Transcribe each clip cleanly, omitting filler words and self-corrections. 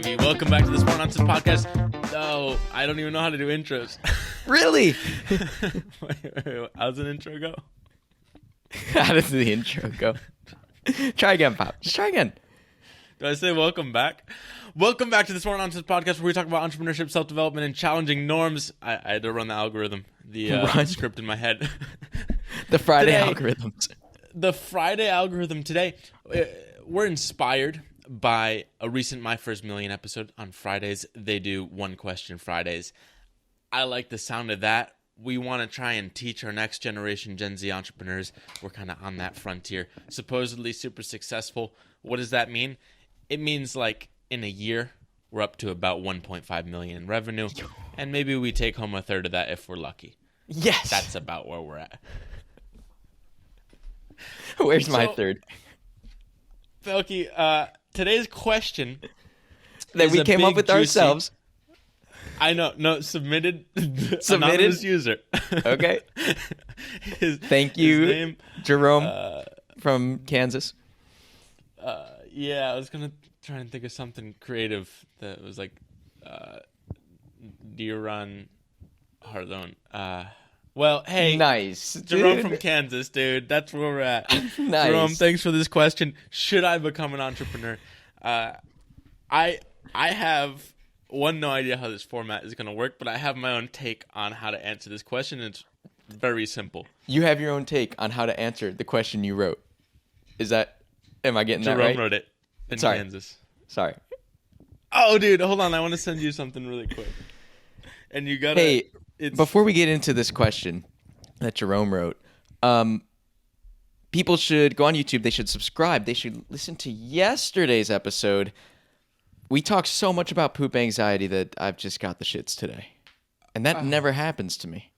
baby. Welcome back to the Smart Nonsense Podcast. No, I don't even know how to do intros. Really? wait, how's an intro go? How does the intro go? Try again, Pop. Just try again. Do I say welcome back? Welcome back to the Smart Nonsense Podcast, where we talk about entrepreneurship, self-development, and challenging norms. I had to run the algorithm, the script in my head. The Friday algorithms. The Friday algorithm today. We're inspired by a recent My First Million episode. On Fridays, they do One Question Fridays. I like the sound of that. We want to try and teach our next generation Gen Z entrepreneurs. We're kind of on that frontier. Supposedly super successful. What does that mean? It means like in a year, we're up to about 1.5 million in revenue. And maybe we take home a third of that if we're lucky. Yes. That's about where we're at. Where's my third? Belky, today's question that we came up with ourselves. I know. No, submitted. Anonymous user. Okay. Thank you, Jerome from Kansas. Yeah, I was going to try and think of something creative that was like Jardon. Well, hey. Nice. Jerome from Kansas, dude. That's where we're at. Nice. Jerome, thanks for this question. Should I become an entrepreneur? I have no idea how this format is going to work, but I have my own take on how to answer this question. It's very simple. You have your own take on how to answer the question you wrote. Am I getting Jerome that right? Jerome wrote it in Kansas. Sorry. Oh, dude, hold on. I want to send you something really quick. And you got to... Hey, before we get into this question that Jerome wrote, people should go on YouTube. They should subscribe. They should listen to yesterday's episode. We talked so much about poop anxiety that I've just got the shits today. And that never happens to me.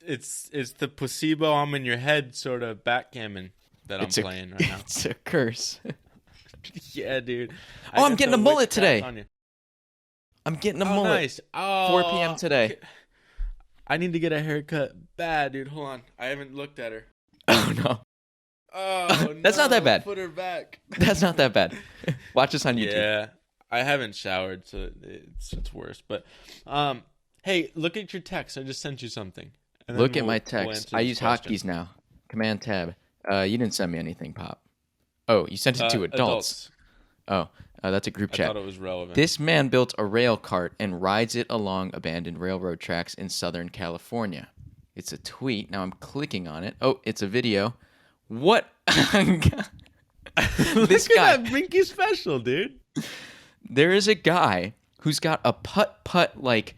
It's the placebo I'm in your head sort of backgammon that I'm playing right now. It's a curse. Yeah, dude. I'm getting a mullet today. I'm getting a mullet. Nice. 4 p.m. today. I need to get a haircut bad, dude. Hold on. I haven't looked at her. Oh, no. Oh, That's not that bad. Put her back. That's not that bad. Watch us on YouTube. Yeah. I haven't showered, so it's worse. But, hey, look at your text. I just sent you something. Look at my text. I use hotkeys now. Command tab. You didn't send me anything, Pop. Oh, you sent it to adults. Oh, that's a group chat. I thought it was relevant. This man built a rail cart and rides it along abandoned railroad tracks in Southern California. It's a tweet. Now I'm clicking on it. Oh, it's a video. What? This guy. That Binky special, dude. There is a guy who's got a putt like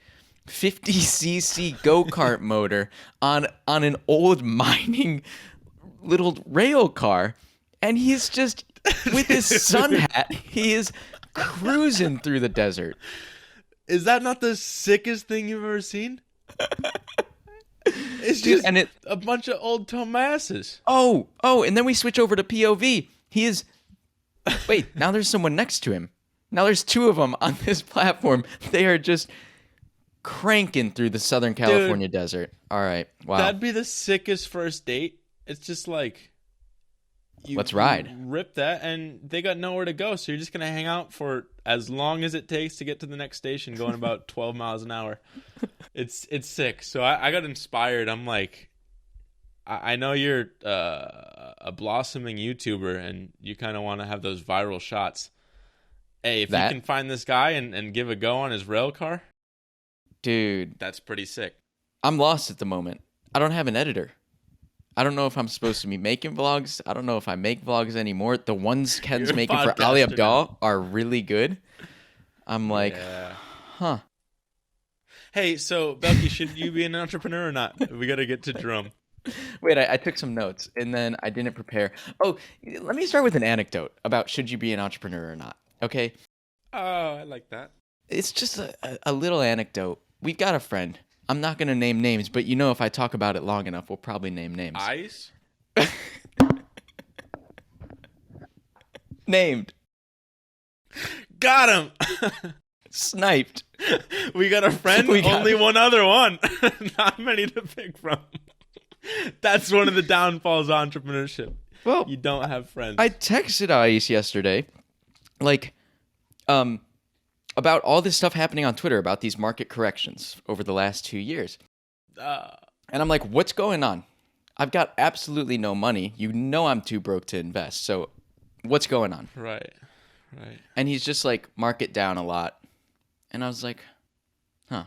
50cc go-kart motor on an old mining little rail car, and he's just with his sun hat, he is cruising through the desert. Is that not the sickest thing you've ever seen? It's just a bunch of old Tomases. Oh, and then we switch over to POV. He is... Wait, now there's someone next to him. Now there's two of them on this platform. They are just cranking through the Southern California desert. All right, wow. That'd be the sickest first date. It's just like... Let's ride. You rip that, and they got nowhere to go, so you're just going to hang out for as long as it takes to get to the next station, going about 12 miles an hour. It's sick. So I got inspired. I'm like, I know you're a blossoming YouTuber, and you kind of want to have those viral shots. Hey, if you can find this guy and give a go on his rail car, dude, that's pretty sick. I'm lost at the moment. I don't have an editor. I don't know if I'm supposed to be making vlogs. I don't know if I make vlogs anymore. The ones Ken's making for Ali Abdal are really good. I'm like, huh. Hey, so Belky, should you be an entrepreneur or not? We got to get to Jerome. Wait, I took some notes, and then I didn't prepare. Oh, let me start with an anecdote about should you be an entrepreneur or not, okay? Oh, I like that. It's just a little anecdote. We've got a friend. I'm not going to name names, but you know if I talk about it long enough, we'll probably name names. Ice? Named. Got him! Sniped. We got a friend, only one other one. Not many to pick from. That's one of the downfalls of entrepreneurship. Well, you don't have friends. I texted Ice yesterday, like, about all this stuff happening on Twitter about these market corrections over the last 2 years. And I'm like, what's going on? I've got absolutely no money. You know I'm too broke to invest. So what's going on? Right. And he's just like, market down a lot. And I was like, huh.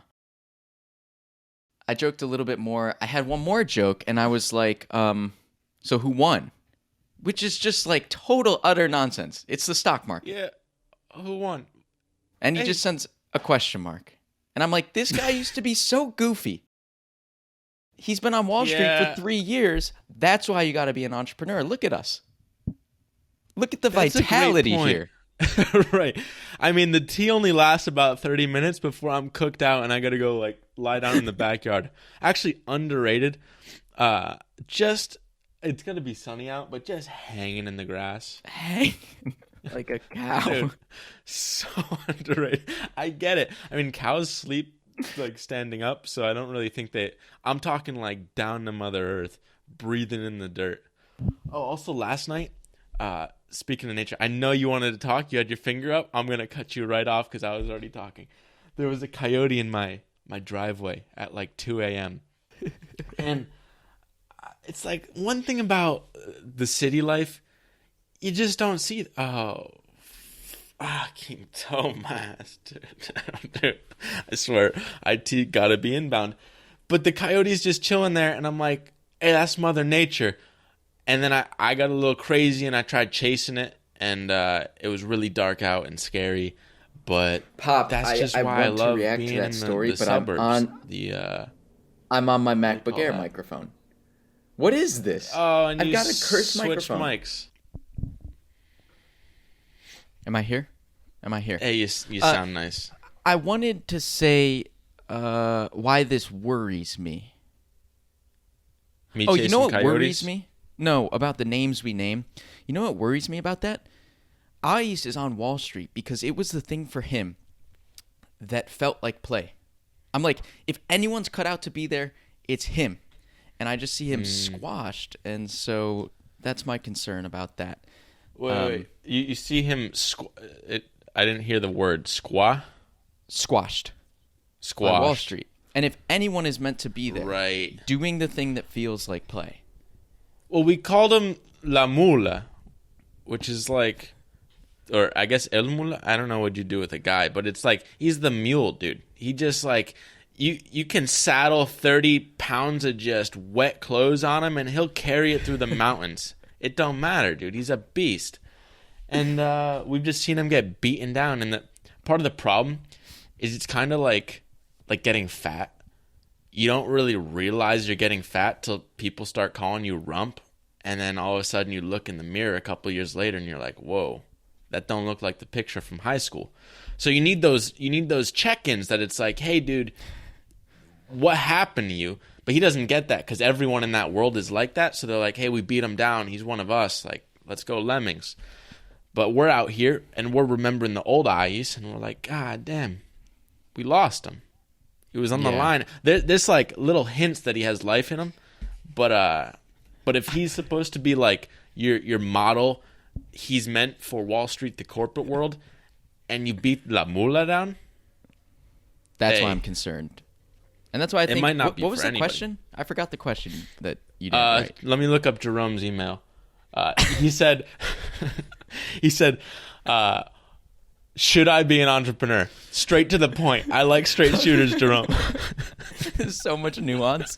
I joked a little bit more. I had one more joke, and I was like, so who won? Which is just like total, utter nonsense. It's the stock market. Yeah. Who won? And he just sends a question mark. And I'm like, this guy used to be so goofy. He's been on Wall Street for 3 years. That's why you got to be an entrepreneur. Look at us. Look at the vitality here. Right. I mean, the tea only lasts about 30 minutes before I'm cooked out and I got to go like lie down in the backyard. Actually, underrated. It's going to be sunny out, but just hanging in the grass. Hanging like a cow. Dude, so underrated. I get it. I mean, cows sleep like standing up, so I don't really think I'm talking like down to Mother Earth, breathing in the dirt. Oh, also last night, speaking of nature, I know you wanted to talk. You had your finger up. I'm going to cut you right off because I was already talking. There was a coyote in my driveway at like 2 a.m. And it's like one thing about the city life, you just don't see. Fucking Tomas, dude. I swear, IT gotta be inbound. But the coyote's just chilling there, and I'm like, hey, that's Mother Nature. And then I got a little crazy, and I tried chasing it, and it was really dark out and scary. But Pop, that's just why I love being in the suburbs. I'm on my MacBook Air microphone. What is this? Oh, and I've you got a cursed switched microphone. mics. Am I here? Hey, you sound nice. I wanted to say why this worries me. Me you know what coyotes? worries me? No, about the names we name. You know what worries me about that? Ice is on Wall Street because it was the thing for him that felt like play. I'm like, if anyone's cut out to be there, it's him. And I just see him squashed, and so that's my concern about that. Wait. You see him I didn't hear the word squashed. On Wall Street. And if anyone is meant to be there, right, doing the thing that feels like play. Well, we called him La Mula, which is like, or I guess El Mula. I don't know what you do with a guy, but it's like he's the mule, dude. He just like you can saddle 30 pounds of just wet clothes on him, and he'll carry it through the mountains. It don't matter, dude. He's a beast. And we've just seen him get beaten down. And part of the problem is it's kind of like getting fat. You don't really realize you're getting fat till people start calling you rump. And then all of a sudden you look in the mirror a couple years later and you're like, whoa, that don't look like the picture from high school. So you need those check-ins that it's like, hey, dude, what happened to you? But he doesn't get that because everyone in that world is like that. So they're like, hey, we beat him down. He's one of us. Like, let's go Lemmings. But we're out here and we're remembering the old Ice and we're like, God damn, we lost him. He was on the line. There's like little hints that he has life in him. But if he's supposed to be like your model, he's meant for Wall Street, the corporate world, and you beat La Mula down. That's why I'm concerned. And that's why I think, it might not be what was for the anybody. question? I forgot the question that you didn't write. Let me look up Jerome's email. He said, should I be an entrepreneur? Straight to the point. I like straight shooters, Jerome. There's so much nuance.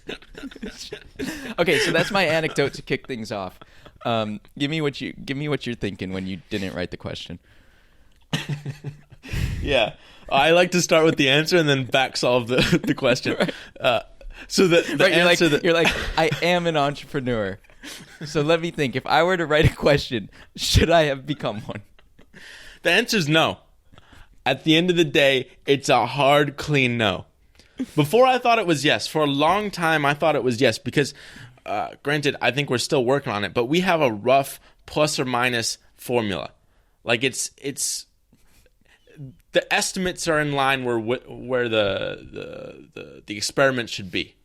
Okay, so that's my anecdote to kick things off. Give me what you're thinking when you didn't write the question. Yeah. I like to start with the answer and then back solve the question. Right. So the answer you're like, I am an entrepreneur. So let me think. If I were to write a question, should I have become one? The answer is no. At the end of the day, it's a hard, clean no. Before I thought it was yes. For a long time, I thought it was yes because, granted, I think we're still working on it, but we have a rough plus or minus formula. Like it's the estimates are in line where the experiment should be.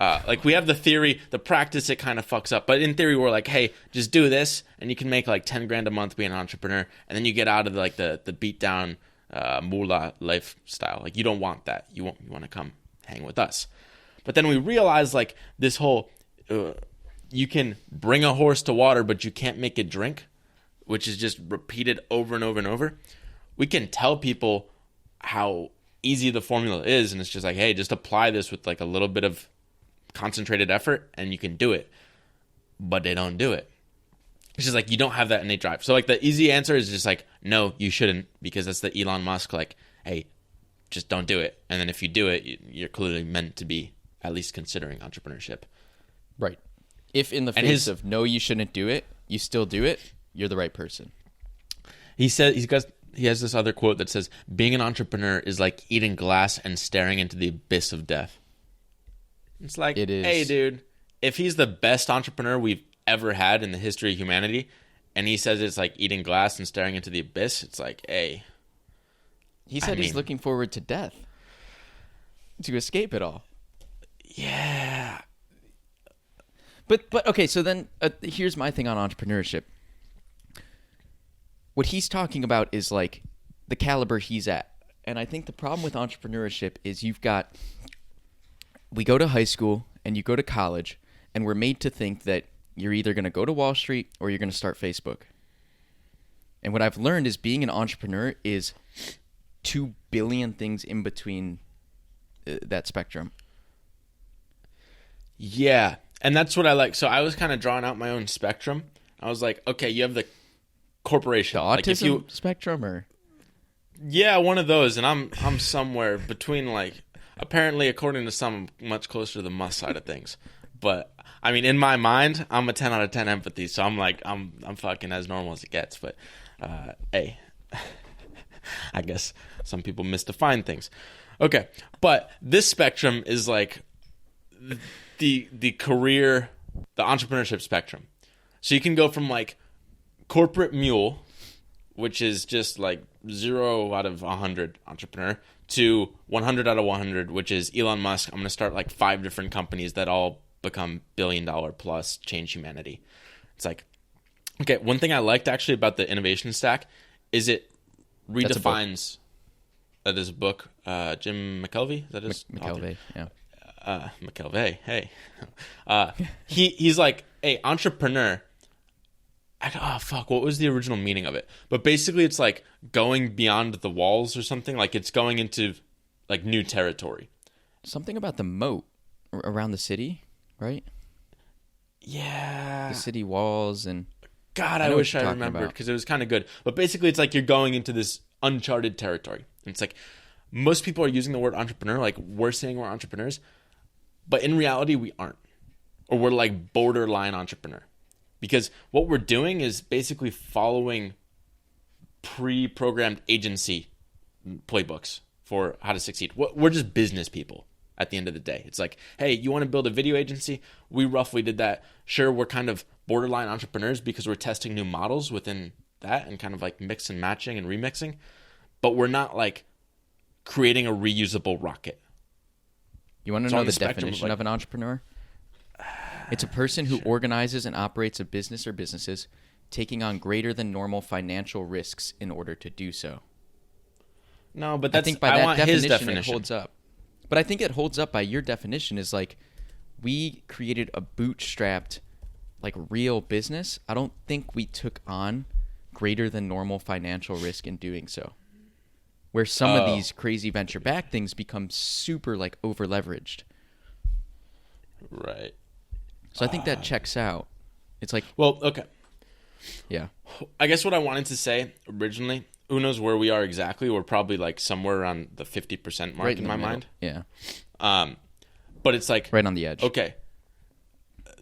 Like we have the theory, the practice it kind of fucks up. But in theory, we're like, hey, just do this, and you can make like $10,000 a month being an entrepreneur, and then you get out of like the beat down moolah lifestyle. Like, you don't want that. You want to come hang with us. But then we realized, like, this whole you can bring a horse to water, but you can't make it drink, which is just repeated over and over and over. We can tell people how easy the formula is, and it's just like, hey, just apply this with like a little bit of concentrated effort and you can do it. But they don't do it. It's just like, you don't have that innate drive. So like, the easy answer is just like, no, you shouldn't, because that's the Elon Musk, like, hey, just don't do it. And then if you do it, you're clearly meant to be at least considering entrepreneurship. Right. If in the face of no, you shouldn't do it, you still do it, you're the right person. He said he has this other quote that says, being an entrepreneur is like eating glass and staring into the abyss of death. It's like, it is. Hey, dude, if he's the best entrepreneur we've ever had in the history of humanity, and he says it's like eating glass and staring into the abyss, it's like, hey. He said he's looking forward to death to escape it all. Yeah. But okay, so then here's my thing on entrepreneurship. What he's talking about is like the caliber he's at. And I think the problem with entrepreneurship is we go to high school and you go to college, and we're made to think that you're either going to go to Wall Street or you're going to start Facebook. And what I've learned is being an entrepreneur is 2 billion things in between that spectrum. Yeah. And that's what I like. So I was kind of drawing out my own spectrum. I was like, okay, you have the corporation. The like, autism spectrum, or? Yeah, one of those. And I'm somewhere between, like, apparently, according to some, much closer to the Musk side of things. But I mean, in my mind, I'm a 10 out of 10 empathy. So I'm like, I'm fucking as normal as it gets. But hey, I guess some people misdefine things. Okay, but this spectrum is like the career, the entrepreneurship spectrum. So you can go from like corporate mule, which is just like 0 out of 100 entrepreneur, to 100 out of 100, which is Elon Musk. I'm going to start like 5 different companies that all become $1 billion plus, change humanity. It's like, okay, one thing I liked actually about the innovation stack is it redefines. That is a book. Jim McKelvey, that is McKelvey, yeah. McKelvey, hey. He's like, hey, entrepreneur. What was the original meaning of it? But basically, it's like going beyond the walls or something. Like, it's going into like new territory. Something about the moat around the city, right? Yeah. The city walls and... God, I wish I remembered, because it was kind of good. But basically, it's like you're going into this uncharted territory. And it's like, most people are using the word entrepreneur, like we're saying we're entrepreneurs, but in reality, we aren't. Or we're like borderline entrepreneur. Because what we're doing is basically following pre-programmed agency playbooks for how to succeed. We're just business people at the end of the day. It's like, hey, you want to build a video agency? We roughly did that. Sure, we're kind of borderline entrepreneurs because we're testing new models within that and kind of like mix and matching and remixing. But we're not like creating a reusable rocket. You want to know the definition of an entrepreneur? It's a person who organizes and operates a business or businesses, taking on greater than normal financial risks in order to do so. No, but that's, I think by that definition, it definition holds up. But I think it holds up by your definition is like, we created a bootstrapped, like real business. I don't think we took on greater than normal financial risk in doing so. Where some of these crazy venture-backed things become super like over-leveraged. Right. So I think that checks out. It's like... Well, okay. Yeah. I guess what I wanted to say originally, who knows where we are exactly? We're probably like somewhere around the 50% mark in my mind. Yeah. But it's like... Right on the edge. Okay.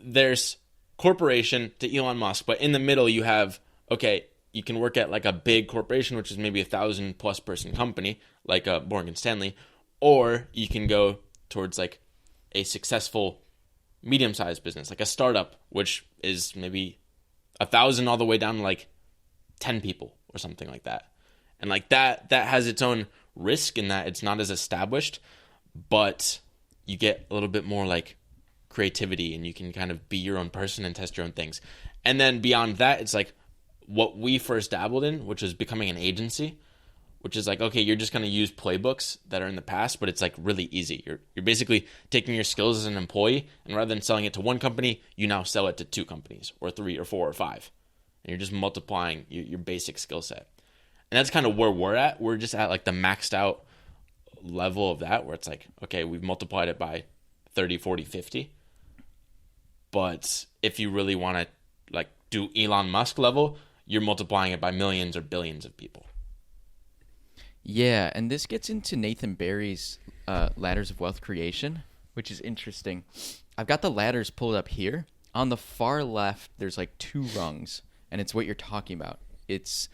There's corporation to Elon Musk, but in the middle you have, okay, you can work at like a big corporation, which is maybe 1,000+ person company, like a Morgan Stanley, or you can go towards like a successful medium-sized business, like a startup, which is maybe 1,000 all the way down to like 10 people or something like that. And like that has its own risk in that it's not as established, but you get a little bit more like creativity and you can kind of be your own person and test your own things. And then beyond that, it's like what we first dabbled in, which is becoming an agency. which is like, okay, you're just going to use playbooks that are in the past, but it's like really easy. You're basically taking your skills as an employee, and rather than selling it to one company, you now sell it to 2 companies or 3 or 4 or 5. And you're just multiplying your basic skill set. And that's kind of where we're at. We're just at like the maxed out level of that, where it's like, okay, we've multiplied it by 30, 40, 50. But if you really want to like do Elon Musk level, you're multiplying it by millions or billions of people. Yeah, and this gets into Nathan Barry's ladders of wealth creation, which is interesting. I've got the ladders pulled up here. On the far left, there's like 2 rungs, and it's what you're talking about. It's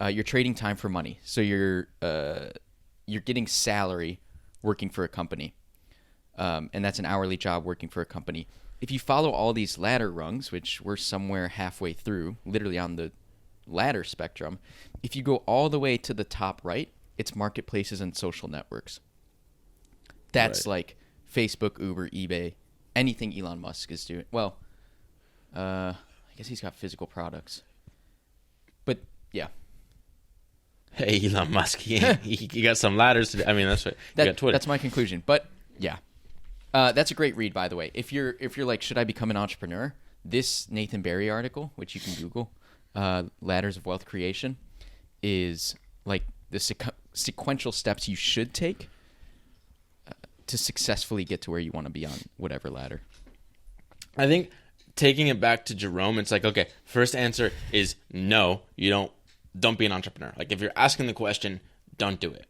you're trading time for money. So you're getting salary working for a company, and that's an hourly job working for a company. If you follow all these ladder rungs, which we're somewhere halfway through, literally on the ladder spectrum, if you go all the way to the top right, it's marketplaces and social networks. That's Right. like Facebook, Uber, eBay, anything Elon Musk is doing. Well, I guess he's got physical products. But yeah, Hey, Elon Musk, he got some ladders to do. I mean, that's what you got Twitter. that's my conclusion. But yeah, that's a great read, by the way. If you're like, should I become an entrepreneur? This Nathan Barry article, which you can Google, Ladders of Wealth Creation, is like the sequential steps you should take to successfully get to where you want to be on whatever ladder. I think taking it back to Jerome, it's like, okay, first answer is no, you don't be an entrepreneur. Like if you're asking the question, don't do it.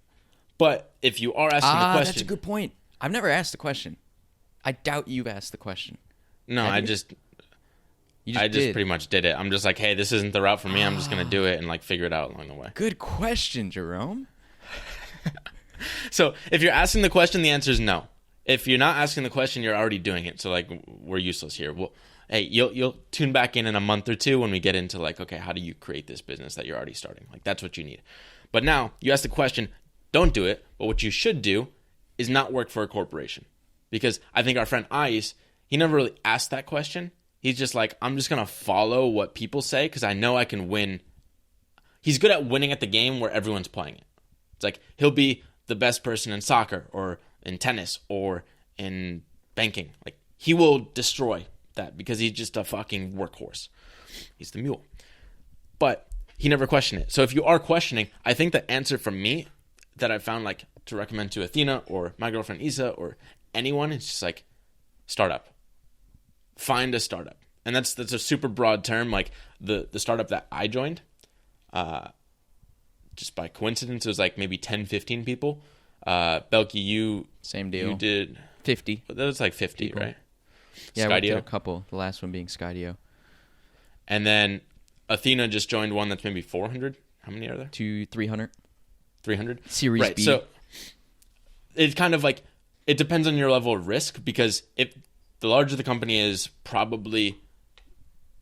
But if you are asking the question, that's a good point. I've never asked the question. I doubt you've asked the question. no, Have I you? just You I just did. pretty much did it. I'm just like, hey, this isn't the route for me. I'm just gonna do it and like figure it out along the way. Good question, Jerome. So if you're asking the question, the answer is no. If you're not asking the question, you're already doing it. So like we're useless here. Well, hey, you'll tune back in a month or 2 when we get into like, okay, how do you create this business that you're already starting? Like that's what you need. But now you ask the question, don't do it. But what you should do is not work for a corporation, because I think our friend Ice, he never really asked that question. He's just like, I'm just gonna follow what people say because I know I can win. He's good at winning at the game where everyone's playing it. It's like he'll be the best person in soccer or in tennis or in banking. Like he will destroy that because he's just a fucking workhorse. He's the mule. But he never questioned it. So if you are questioning, I think the answer from me that I found like to recommend to Athena or my girlfriend Isa or anyone is just like startup. Find a startup. And that's a super broad term. Like the startup that I joined, just by coincidence, it was like maybe 10, 15 people. Belky, you Same deal. You did 50. that was like 50, People. right? Yeah, we did Skydio. a couple. The last one being Skydio. And then Athena just joined one that's maybe 400. How many are there? 300. 300? Series Right. B. So it's kind of like, it depends on your level of risk, because if the larger the company is, probably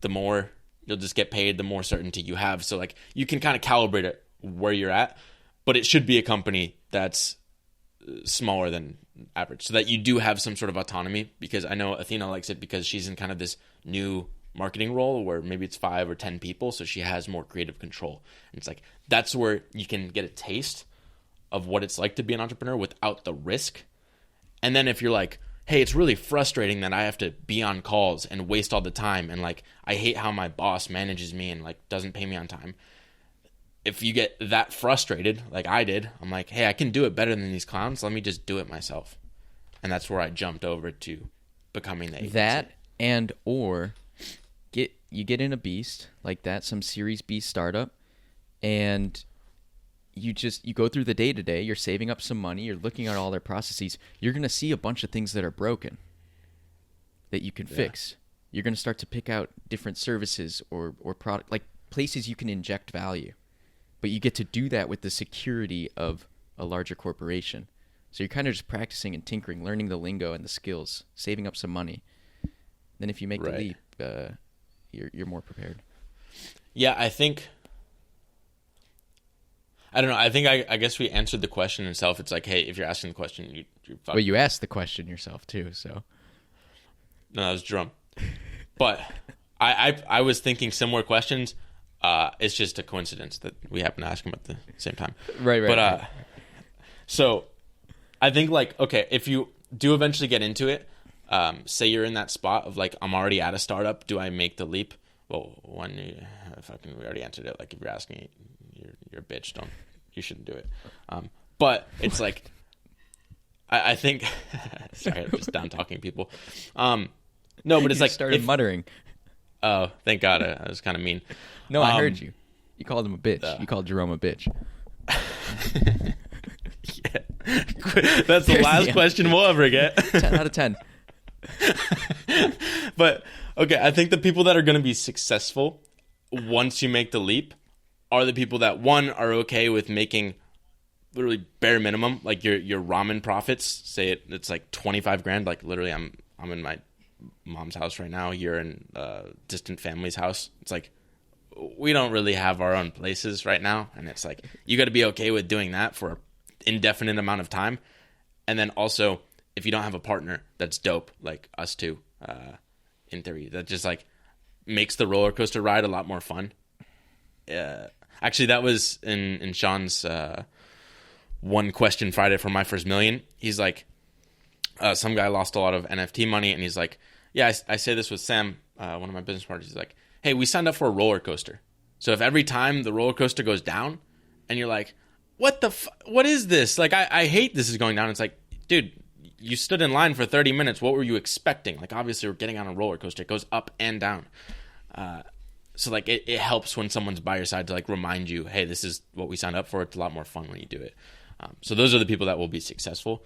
the more you'll just get paid, the more certainty you have. So like you can kind of calibrate it where you're at, but it should be a company that's smaller than average so that you do have some sort of autonomy, because I know Athena likes it because she's in kind of this new marketing role where maybe it's 5 or 10 people, so she has more creative control. And it's like that's where you can get a taste of what it's like to be an entrepreneur without the risk. And then if you're like, hey, it's really frustrating that I have to be on calls and waste all the time, and like I hate how my boss manages me and like doesn't pay me on time. If you get that frustrated, like I did, I'm like, hey, I can do it better than these clowns. Let me just do it myself. And that's where I jumped over to becoming the agency. That and or you get in a beast like that, some Series B startup, and you go through the day to day. You're saving up some money. You're looking at all their processes. You're gonna see a bunch of things that are broken that you can fix. You're gonna start to pick out different services or product, like places you can inject value. But you get to do that with the security of a larger corporation. So you're kind of just practicing and tinkering, learning the lingo and the skills, saving up some money. Then if you make the leap, you're more prepared. Yeah, I think, I don't know. I think I guess we answered the question itself. It's like, hey, if you're asking the question, you're fucking. But you asked the question yourself too, so. No, that was Drum. But I was thinking similar questions. It's just a coincidence that we happen to ask them at the same time. Right. But so I think like, okay, if you do eventually get into it, say you're in that spot of like, I'm already at a startup. Do I make the leap? Well, we already answered it. Like if you're asking, you're a bitch. You shouldn't do it. But it's like, I think, sorry, I'm just down talking people. No, but it's like started muttering. Oh, thank God. I was kind of mean. No, I heard you. You called him a bitch. You called Jerome a bitch. Yeah. That's the last question we'll ever get. 10 out of 10. But, okay, I think the people that are going to be successful once you make the leap are the people that, one, are okay with making literally bare minimum, like your ramen profits. Say it's like 25 grand. Like literally, I'm in my mom's house right now. You're in a distant family's house. It's like we don't really have our own places right now, and it's like you got to be okay with doing that for an indefinite amount of time. And then also, if you don't have a partner that's dope, like us two, in theory, that just like makes the roller coaster ride a lot more fun. Actually, that was in Sean's one question Friday for my first million. He's like, some guy lost a lot of NFT money, and he's like, yeah, I say this with Sam, one of my business partners. He's like, hey, we signed up for a roller coaster. So if every time the roller coaster goes down and you're like, what is this? Like, I hate this is going down. It's like, dude, you stood in line for 30 minutes. What were you expecting? Like, obviously we're getting on a roller coaster. It goes up and down. So like it helps when someone's by your side to like remind you, hey, this is what we signed up for. It's a lot more fun when you do it. So those are the people that will be successful.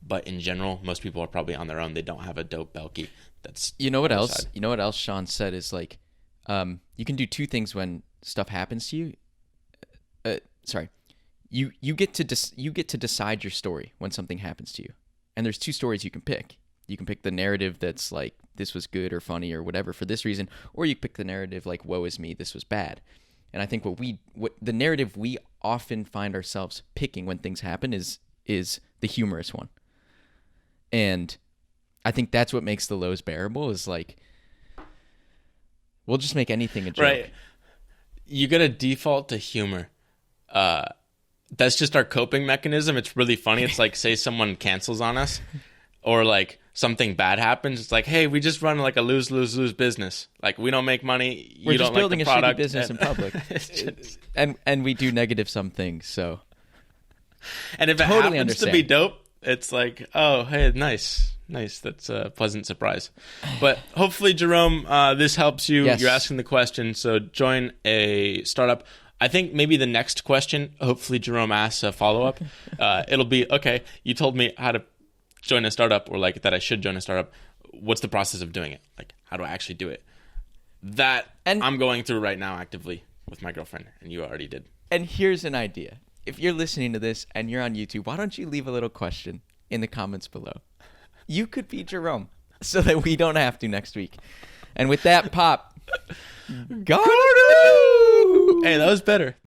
But in general, most people are probably on their own. They don't have a dope Belky. That's what else? Side. You know what else Sean said is like, you can do two things when stuff happens to you. You get to decide your story when something happens to you, and there's two stories you can pick. You can pick the narrative that's like this was good or funny or whatever for this reason, or you pick the narrative like woe is me, this was bad. And I think what the narrative we often find ourselves picking when things happen is the humorous one. And I think that's what makes the lows bearable is like, we'll just make anything a joke. Right. You got to default to humor. That's just our coping mechanism. It's really funny. It's like, say someone cancels on us or like something bad happens. It's like, hey, we just run like a lose you Like we don't make money. We're you just don't building like the a product. shitty business in public. And we do negative some things. So, and if it totally happens to be dope, it's like, oh, hey, nice. That's a pleasant surprise. But hopefully, Jerome, this helps you. Yes. You're asking the question. So join a startup. I think maybe the next question, hopefully Jerome asks a follow-up. It'll be, okay, you told me how to join a startup or like that I should join a startup. What's the process of doing it? Like, how do I actually do it? That I'm going through right now actively with my girlfriend, and you already did. And here's an idea. If you're listening to this and you're on YouTube, why don't you leave a little question in the comments below? You could be Jerome so that we don't have to next week. And with that, Pop, go! Hey, that was better.